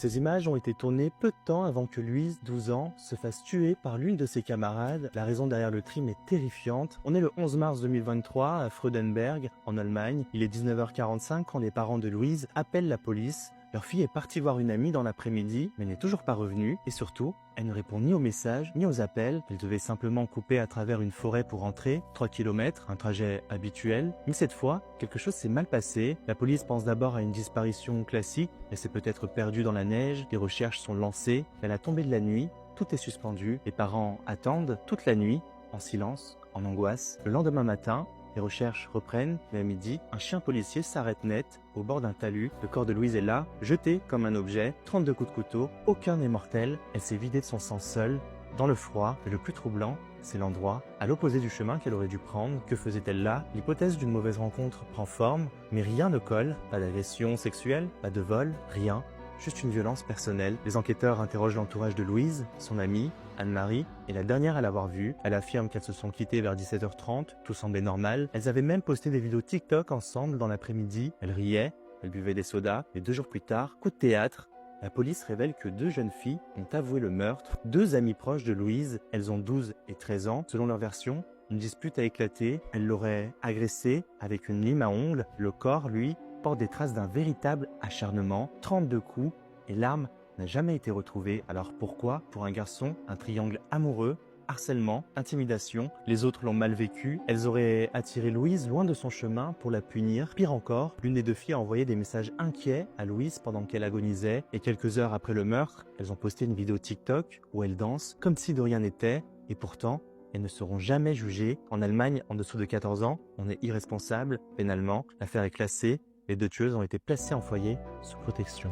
Ces images ont été tournées peu de temps avant que Louise, 12 ans, se fasse tuer par l'une de ses camarades. La raison derrière le crime est terrifiante. On est le 11 mars 2023 à Freudenberg, en Allemagne. Il est 19h45 quand les parents de Louise appellent la police. Leur fille est partie voir une amie dans l'après-midi, mais n'est toujours pas revenue. Et surtout, elle ne répond ni aux messages, ni aux appels. Elle devait simplement couper à travers une forêt pour rentrer, 3 km, un trajet habituel. Mais cette fois, quelque chose s'est mal passé. La police pense d'abord à une disparition classique. Elle s'est peut-être perdue dans la neige, les recherches sont lancées. À la tombée de la nuit, tout est suspendu. Les parents attendent toute la nuit, en silence, en angoisse. Le lendemain matin, les recherches reprennent, mais à midi, un chien policier s'arrête net au bord d'un talus. Le corps de Louise est là, jeté comme un objet, 32 coups de couteau, aucun n'est mortel. Elle s'est vidée de son sang seule, dans le froid. Et le plus troublant, c'est l'endroit, à l'opposé du chemin qu'elle aurait dû prendre. Que faisait-elle là? L'hypothèse d'une mauvaise rencontre prend forme, mais rien ne colle. Pas d'agression sexuelle, pas de vol, rien. Juste une violence personnelle. Les enquêteurs interrogent l'entourage de Louise, son amie, Anne-Marie, est la dernière à l'avoir vue. Elle affirme qu'elles se sont quittées vers 17h30, tout semblait normal. Elles avaient même posté des vidéos TikTok ensemble dans l'après-midi. Elles riaient, elles buvaient des sodas. Et 2 jours plus tard, coup de théâtre, la police révèle que 2 jeunes filles ont avoué le meurtre. 2 amies proches de Louise, elles ont 12 et 13 ans. Selon leur version, une dispute a éclaté. Elle l'aurait agressée avec une lime à ongles. Le corps, lui, porte des traces d'un véritable acharnement. 32 coups et l'arme n'a jamais été retrouvée. Alors pourquoi? Pour un garçon, un triangle amoureux, harcèlement, intimidation. Les autres l'ont mal vécu. Elles auraient attiré Louise loin de son chemin pour la punir. Pire encore, l'une des 2 filles a envoyé des messages inquiets à Louise pendant qu'elle agonisait. Et quelques heures après le meurtre, elles ont posté une vidéo TikTok où elles dansent comme si de rien n'était. Et pourtant, elles ne seront jamais jugées. En Allemagne, en dessous de 14 ans, on est irresponsable pénalement. L'affaire est classée. Les 2 tueuses ont été placées en foyer sous protection.